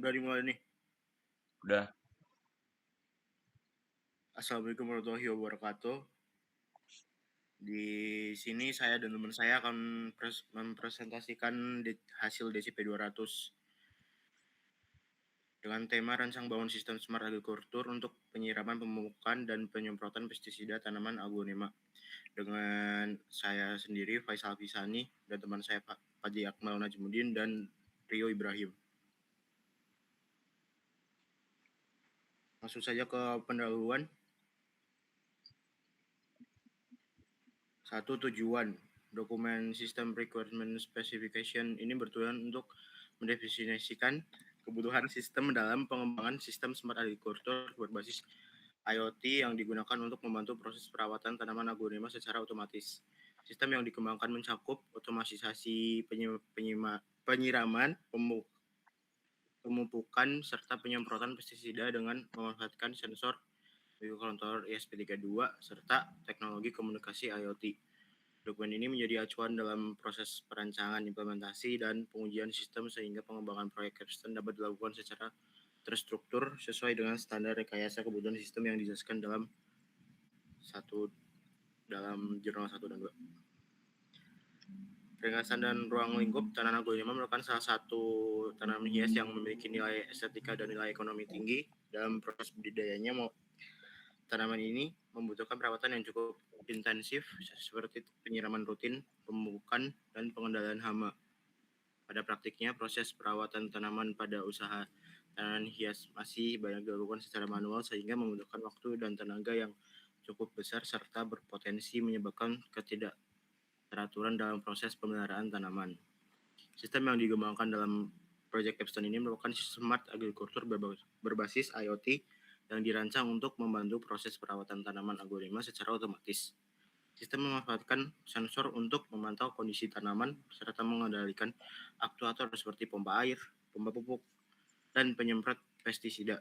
Udah dimulai nih. Udah. Assalamualaikum warahmatullahi wabarakatuh. Di sini saya dan teman saya akan mempresentasikan hasil DCP 200 dengan tema rancang bangun sistem smart agriculture untuk penyiraman, pemupukan, dan penyemprotan pestisida tanaman aglonema. Dengan saya sendiri, Faisal Fisani, dan teman saya Fadli Akmal Najmuddin dan Rio Ibrahim. Langsung saja ke pendahuluan. 1. Tujuan. Dokumen System Requirement Specification ini bertujuan untuk mendefinisikan kebutuhan sistem dalam pengembangan sistem smart agriculture berbasis IoT yang digunakan untuk membantu proses perawatan tanaman aglonema secara otomatis. Sistem yang dikembangkan mencakup otomatisasi penyiraman, pemupukan, serta penyemprotan pestisida dengan memanfaatkan sensor microcontroller ESP32 serta teknologi komunikasi IoT. Dokumen ini menjadi acuan dalam proses perancangan, implementasi, dan pengujian sistem sehingga pengembangan proyek capstone dapat dilakukan secara terstruktur sesuai dengan standar rekayasa kebutuhan sistem yang dijelaskan dalam jurnal 1 dan 2. Ringkasan dan ruang lingkup tanaman aglonema merupakan salah satu tanaman hias yang memiliki nilai estetika dan nilai ekonomi tinggi. Dalam proses budidayanya, tanaman ini membutuhkan perawatan yang cukup intensif seperti penyiraman rutin, pemupukan, dan pengendalian hama. Pada praktiknya, proses perawatan tanaman pada usaha tanaman hias masih banyak dilakukan secara manual sehingga membutuhkan waktu dan tenaga yang cukup besar serta berpotensi menyebabkan ketidakteraturan dalam proses pemeliharaan tanaman. Sistem yang dikembangkan dalam proyek capstone ini merupakan smart agriculture berbasis IoT yang dirancang untuk membantu proses perawatan tanaman aglonema secara otomatis. Sistem memanfaatkan sensor untuk memantau kondisi tanaman serta mengendalikan aktuator seperti pompa air, pompa pupuk, dan penyemprot pestisida.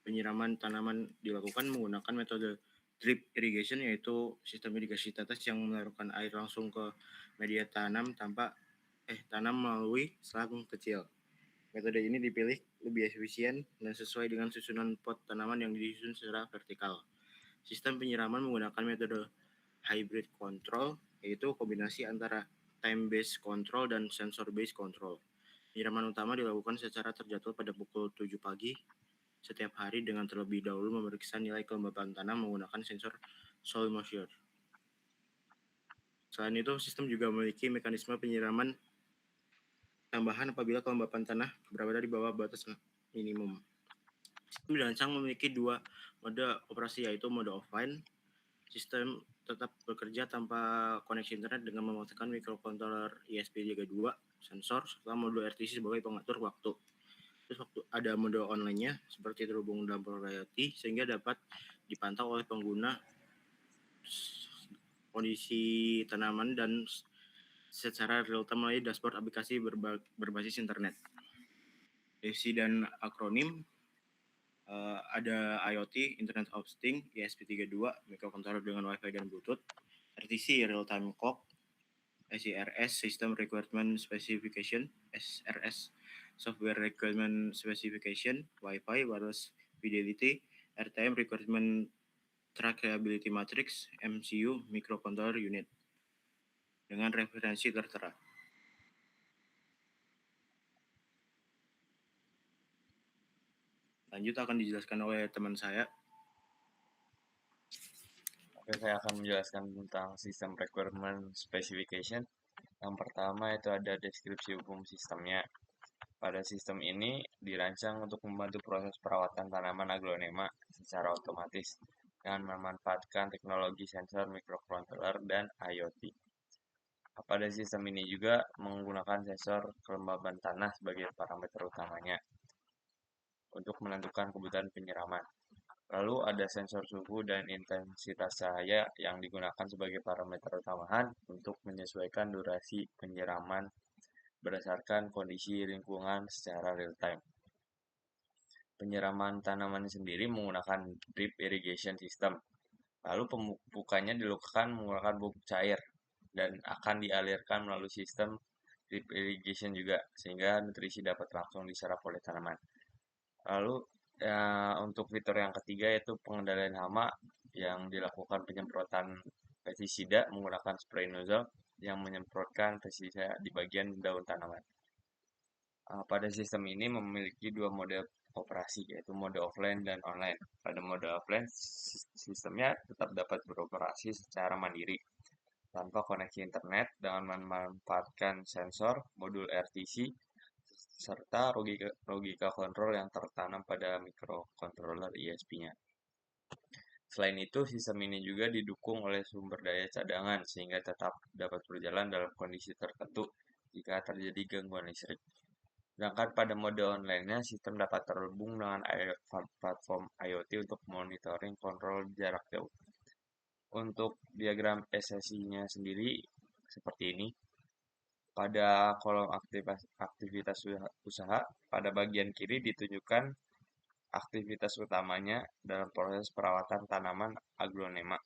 Penyiraman tanaman dilakukan menggunakan metode drip irrigation, yaitu sistem irigasi tetes yang mengalirkan air langsung ke media tanam tanam melalui selang kecil. Metode ini dipilih lebih efisien dan sesuai dengan susunan pot tanaman yang disusun secara vertikal. Sistem penyiraman menggunakan metode hybrid control, yaitu kombinasi antara time-based control dan sensor-based control. Penyiraman utama dilakukan secara terjadwal pada pukul 7 pagi setiap hari dengan terlebih dahulu memeriksa nilai kelembapan tanah menggunakan sensor soil moisture. Selain itu, sistem juga memiliki mekanisme penyiraman tambahan apabila kelembapan tanah berada di bawah batas minimum. Sistem dirancang memiliki dua mode operasi, yaitu mode offline. Sistem tetap bekerja tanpa koneksi internet dengan mematikan microcontroller ESP32, sensor, serta mode RTC sebagai pengatur waktu. Terus waktu ada mode online-nya seperti terhubung dalam program IoT sehingga dapat dipantau oleh pengguna kondisi tanaman dan secara real time melalui dashboard aplikasi berbasis internet. Definisi dan akronim ada IoT, Internet of Things, ESP32, microcontroller dengan Wi-Fi dan Bluetooth, RTC, Real Time Clock, SIRS, System Requirement Specification, SRS, Software Requirement Specification, Wi-Fi, Wireless Fidelity, RTM Requirement Trackability Matrix, MCU, Microcontroller Unit, dengan referensi tertera. Lanjut akan dijelaskan oleh teman saya. Oke, saya akan menjelaskan tentang sistem requirement specification. Yang pertama itu ada deskripsi umum sistemnya. Pada sistem ini dirancang untuk membantu proses perawatan tanaman aglonema secara otomatis dengan memanfaatkan teknologi sensor microcontroller dan IoT. Pada sistem ini juga menggunakan sensor kelembaban tanah sebagai parameter utamanya untuk menentukan kebutuhan penyiraman. Lalu ada sensor suhu dan intensitas cahaya yang digunakan sebagai parameter utamahan untuk menyesuaikan durasi penyiraman berdasarkan kondisi lingkungan secara real time. Penyiraman tanaman sendiri menggunakan drip irrigation system. Lalu pemupukannya dilakukan menggunakan pupuk cair dan akan dialirkan melalui sistem drip irrigation juga sehingga nutrisi dapat langsung diserap oleh tanaman. Lalu ya, untuk fitur yang ketiga yaitu pengendalian hama yang dilakukan penyemprotan pestisida menggunakan spray nozzle yang menyemprotkan pestisida di bagian daun tanaman. Pada sistem ini memiliki dua mode operasi, yaitu mode offline dan online. Pada mode offline, sistemnya tetap dapat beroperasi secara mandiri tanpa koneksi internet dengan memanfaatkan sensor, modul RTC, serta logika kontrol yang tertanam pada microcontroller ISP-nya. Selain itu, sistem ini juga didukung oleh sumber daya cadangan sehingga tetap dapat berjalan dalam kondisi tertentu jika terjadi gangguan listrik. Sedangkan pada mode online-nya, sistem dapat terhubung dengan platform IoT untuk monitoring kontrol jarak jauh. Untuk diagram SSI-nya sendiri seperti ini. Pada kolom aktivitas usaha, pada bagian kiri ditunjukkan aktivitas utamanya dalam proses perawatan tanaman aglonema.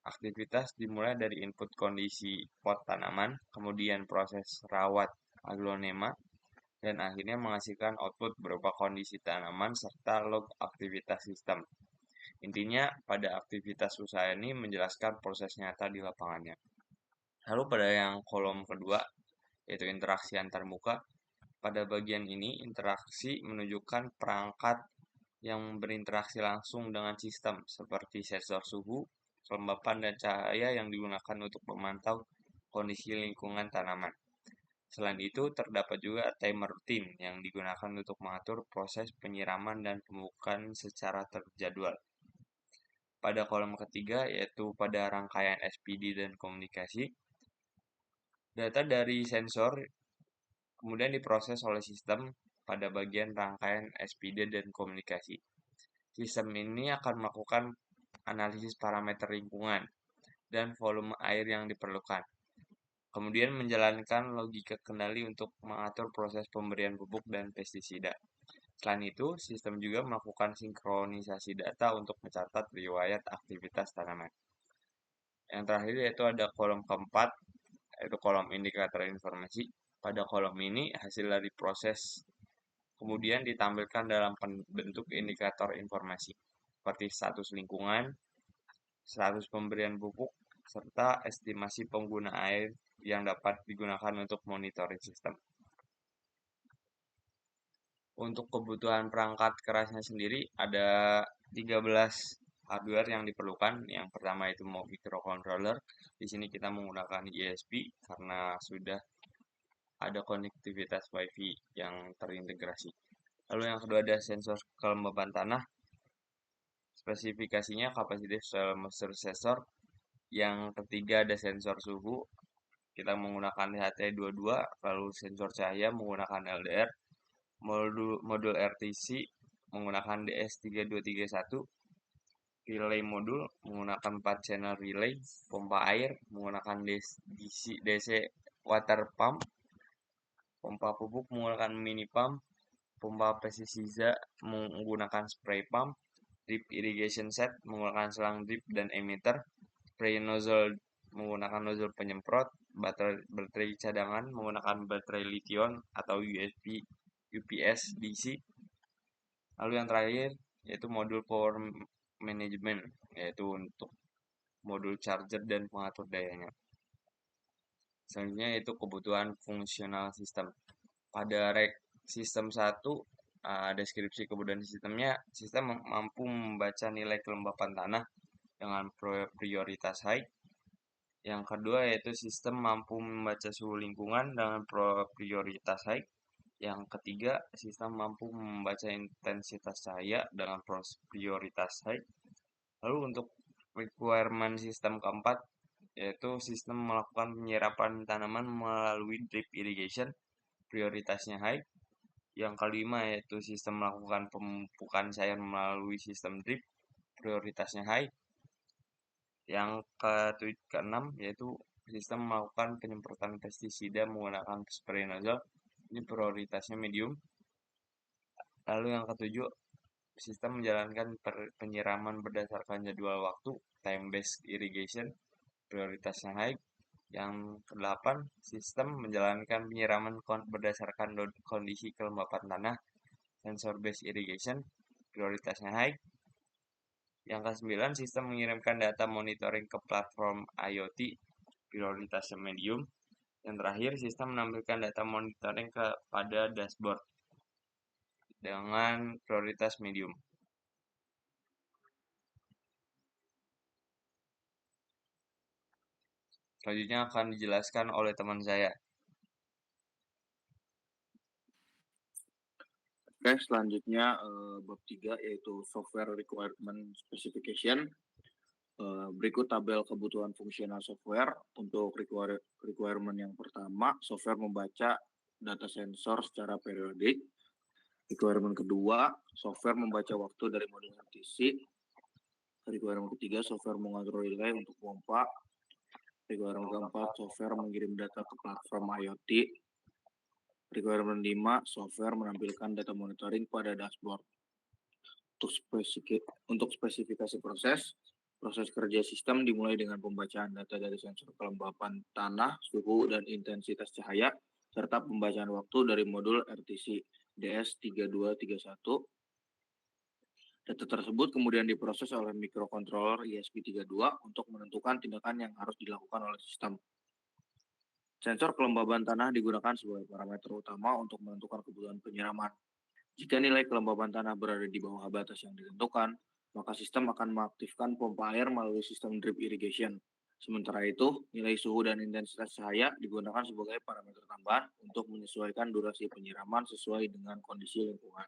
Aktivitas dimulai dari input kondisi pot tanaman, kemudian proses rawat aglonema, dan akhirnya menghasilkan output berupa kondisi tanaman serta log aktivitas sistem. Intinya, pada aktivitas usaha ini menjelaskan proses nyata di lapangannya. Lalu pada yang kolom kedua, yaitu interaksi antarmuka, pada bagian ini interaksi menunjukkan perangkat yang berinteraksi langsung dengan sistem, seperti sensor suhu, kelembapan, dan cahaya yang digunakan untuk memantau kondisi lingkungan tanaman. Selain itu, terdapat juga timer rutin yang digunakan untuk mengatur proses penyiraman dan pemupukan secara terjadwal. Pada kolom ketiga, yaitu pada rangkaian SPD dan komunikasi, data dari sensor kemudian diproses oleh sistem pada bagian rangkaian SPD dan komunikasi. Sistem ini akan melakukan analisis parameter lingkungan dan volume air yang diperlukan. Kemudian menjalankan logika kendali untuk mengatur proses pemberian pupuk dan pestisida. Selain itu, sistem juga melakukan sinkronisasi data untuk mencatat riwayat aktivitas tanaman. Yang terakhir yaitu ada kolom keempat, yaitu kolom indikator informasi. Pada kolom ini, hasil dari proses kemudian ditampilkan dalam bentuk indikator informasi, seperti status lingkungan, status pemberian pupuk, serta estimasi pengguna air yang dapat digunakan untuk monitoring sistem. Untuk kebutuhan perangkat kerasnya sendiri ada 13 hardware yang diperlukan. Yang pertama itu microcontroller. Di sini kita menggunakan ISP karena sudah ada konektivitas WiFi yang terintegrasi. Lalu yang kedua ada sensor kelembapan tanah. Spesifikasinya kapasitif sensor. Yang ketiga ada sensor suhu. Kita menggunakan HT22, lalu sensor cahaya menggunakan LDR. Modul RTC menggunakan DS3231, relay modul menggunakan 4 channel relay, pompa air menggunakan DC water pump, pompa pupuk menggunakan mini pump, pompa pestisida menggunakan spray pump, drip irrigation set menggunakan selang drip dan emitter, spray nozzle menggunakan nozzle penyemprot, baterai cadangan menggunakan baterai lithium atau UPS DC. Lalu yang terakhir yaitu modul power management, yaitu untuk modul charger dan pengatur dayanya. Selanjutnya yaitu kebutuhan fungsional sistem. Pada rek sistem 1, deskripsi kebutuhan sistemnya, sistem mampu membaca nilai kelembapan tanah dengan prioritas high. Yang kedua yaitu sistem mampu membaca suhu lingkungan dengan prioritas high. Yang ketiga, sistem mampu membaca intensitas cahaya dengan prioritas high. Lalu untuk requirement sistem keempat, yaitu sistem melakukan penyerapan tanaman melalui drip irrigation, prioritasnya high. Yang kelima yaitu sistem melakukan pemupukan cair melalui sistem drip, prioritasnya high. Yang keenam yaitu sistem melakukan penyemprotan pestisida menggunakan spray nozzle, ini prioritasnya medium. Lalu yang ketujuh, sistem menjalankan penyiraman berdasarkan jadwal waktu, time based irrigation, prioritasnya high. Yang kedelapan, sistem menjalankan penyiraman berdasarkan kondisi kelembapan tanah sensor based irrigation, prioritasnya high. Yang ke-9, sistem mengirimkan data monitoring ke platform IoT, prioritasnya medium. Yang terakhir, sistem menampilkan data monitoring kepada dashboard dengan prioritas medium. Selanjutnya akan dijelaskan oleh teman saya. Oke, selanjutnya bab 3 yaitu Software Requirement Specification. Berikut tabel kebutuhan fungsional software. Untuk requirement yang pertama, software membaca data sensor secara periodik. Requirement kedua, software membaca waktu dari modul RTC. Requirement ketiga, software mengontrol relay untuk pompa. Requirement keempat, software mengirim data ke platform IoT. Requirement 5, software menampilkan data monitoring pada dashboard. Untuk spesifikasi proses kerja sistem dimulai dengan pembacaan data dari sensor kelembapan tanah, suhu, dan intensitas cahaya, serta pembacaan waktu dari modul RTC DS3231. Data tersebut kemudian diproses oleh microcontroller ESP32 untuk menentukan tindakan yang harus dilakukan oleh sistem. Sensor kelembaban tanah digunakan sebagai parameter utama untuk menentukan kebutuhan penyiraman. Jika nilai kelembaban tanah berada di bawah batas yang ditentukan, maka sistem akan mengaktifkan pompa air melalui sistem drip irrigation. Sementara itu, nilai suhu dan intensitas cahaya digunakan sebagai parameter tambahan untuk menyesuaikan durasi penyiraman sesuai dengan kondisi lingkungan.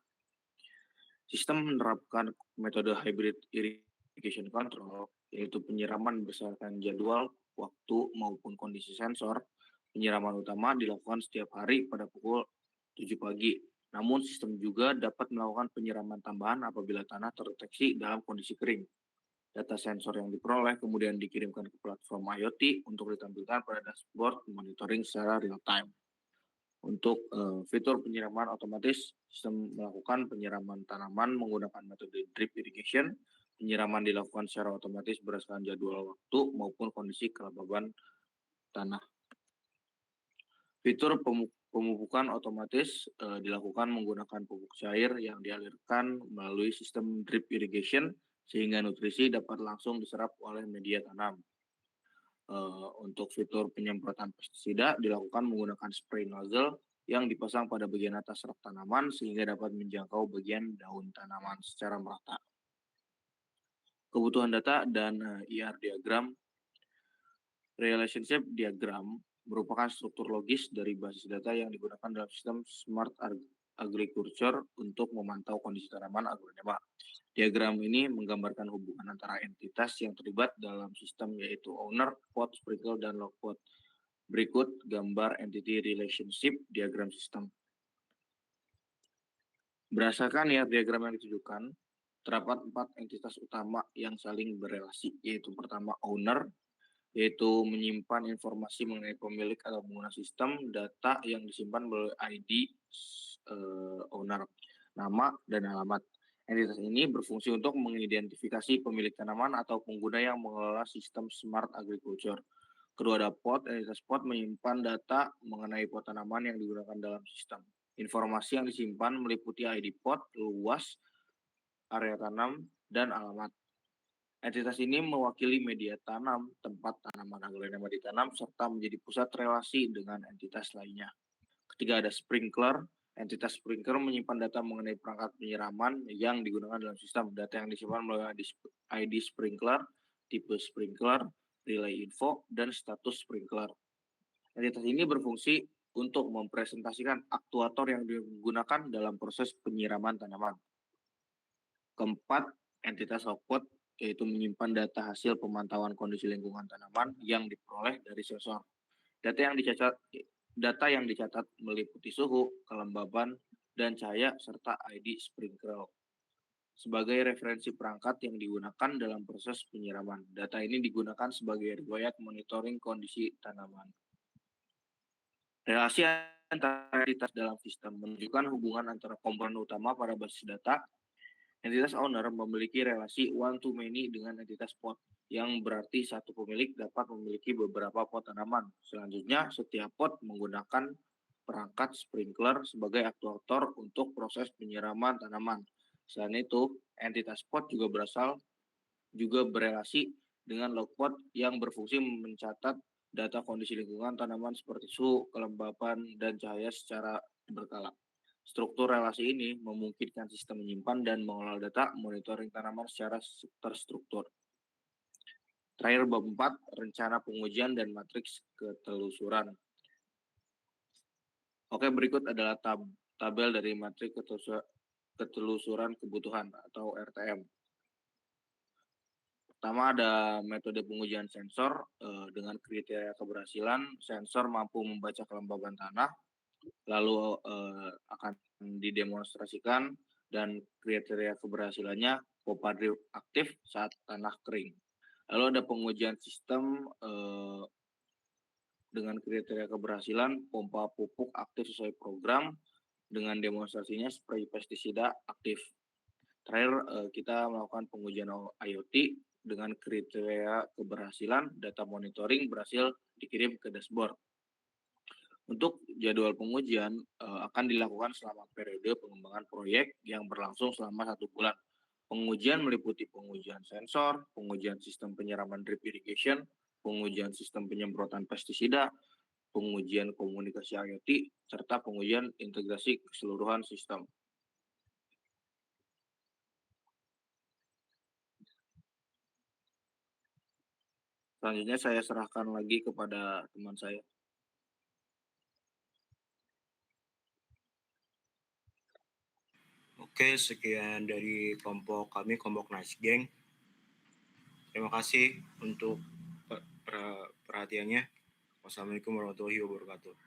Sistem menerapkan metode hybrid irrigation control, yaitu penyiraman berdasarkan jadwal, waktu, maupun kondisi sensor. Penyiraman utama dilakukan setiap hari pada pukul 7 pagi. Namun sistem juga dapat melakukan penyiraman tambahan apabila tanah terdeteksi dalam kondisi kering. Data sensor yang diperoleh kemudian dikirimkan ke platform IoT untuk ditampilkan pada dashboard monitoring secara real time. Untuk fitur penyiraman otomatis, sistem melakukan penyiraman tanaman menggunakan metode drip irrigation. Penyiraman dilakukan secara otomatis berdasarkan jadwal waktu maupun kondisi kelembaban tanah. Fitur pemupukan otomatis dilakukan menggunakan pupuk cair yang dialirkan melalui sistem drip irrigation sehingga nutrisi dapat langsung diserap oleh media tanam. Untuk fitur penyemprotan pestisida dilakukan menggunakan spray nozzle yang dipasang pada bagian atas rak tanaman sehingga dapat menjangkau bagian daun tanaman secara merata. Kebutuhan data dan IR diagram. Relationship diagram merupakan struktur logis dari basis data yang digunakan dalam sistem Smart Agriculture untuk memantau kondisi tanaman agronema. Diagram ini menggambarkan hubungan antara entitas yang terlibat dalam sistem yaitu owner, pod, sprinkle, dan log pod. Berikut gambar entity relationship diagram sistem. Berdasarkan diagram yang ditujukan, terdapat 4 entitas utama yang saling berelasi, yaitu pertama owner, yaitu menyimpan informasi mengenai pemilik atau pengguna sistem, data yang disimpan melalui ID owner, nama, dan alamat. Entitas ini berfungsi untuk mengidentifikasi pemilik tanaman atau pengguna yang mengelola sistem Smart Agriculture. Kedua ada pod, entitas pod menyimpan data mengenai pot tanaman yang digunakan dalam sistem. Informasi yang disimpan meliputi ID pot, luas, area tanam, dan alamat. Entitas ini mewakili media tanam, tempat tanaman agronema ditanam, serta menjadi pusat relasi dengan entitas lainnya. Ketiga ada sprinkler. Entitas sprinkler menyimpan data mengenai perangkat penyiraman yang digunakan dalam sistem. Data yang disimpan melalui ID sprinkler, tipe sprinkler, relay info, dan status sprinkler. Entitas ini berfungsi untuk mempresentasikan aktuator yang digunakan dalam proses penyiraman tanaman. Keempat, entitas logpod, yaitu menyimpan data hasil pemantauan kondisi lingkungan tanaman yang diperoleh dari sensor. Data yang dicatat meliputi suhu, kelembaban, dan cahaya, serta ID sprinkler. Sebagai referensi perangkat yang digunakan dalam proses penyiraman. Data ini digunakan sebagai riwayat monitoring kondisi tanaman. Relasi antara entitas dalam sistem menunjukkan hubungan antara komponen utama pada basis data. Entitas owner memiliki relasi one-to-many dengan entitas pod, yang berarti satu pemilik dapat memiliki beberapa pot tanaman. Selanjutnya, setiap pot menggunakan perangkat sprinkler sebagai aktuator untuk proses penyiraman tanaman. Selain itu, entitas pot juga berelasi dengan logpot yang berfungsi mencatat data kondisi lingkungan tanaman seperti suhu, kelembapan, dan cahaya secara berkala. Struktur relasi ini memungkinkan sistem menyimpan dan mengelola data monitoring tanaman secara terstruktur. Terakhir bab 4, rencana pengujian dan matriks ketelusuran. Oke, berikut adalah tabel dari matriks ketelusuran kebutuhan atau RTM. Pertama ada metode pengujian sensor dengan kriteria keberhasilan. Sensor mampu membaca kelembaban tanah, lalu akan didemonstrasikan, dan kriteria keberhasilannya pompa drip aktif saat tanah kering. Lalu ada pengujian sistem dengan kriteria keberhasilan pompa pupuk aktif sesuai program dengan demonstrasinya spray pestisida aktif. Terakhir kita melakukan pengujian IoT dengan kriteria keberhasilan data monitoring berhasil dikirim ke dashboard. Untuk jadwal pengujian akan dilakukan selama periode pengembangan proyek yang berlangsung selama 1 bulan. Pengujian meliputi pengujian sensor, pengujian sistem penyiraman drip irrigation, pengujian sistem penyemprotan pestisida, pengujian komunikasi IoT, serta pengujian integrasi keseluruhan sistem. Selanjutnya saya serahkan lagi kepada teman saya. Oke, sekian dari kelompok kami, kelompok Nice Gang. Terima kasih untuk perhatiannya. Wassalamualaikum warahmatullahi wabarakatuh.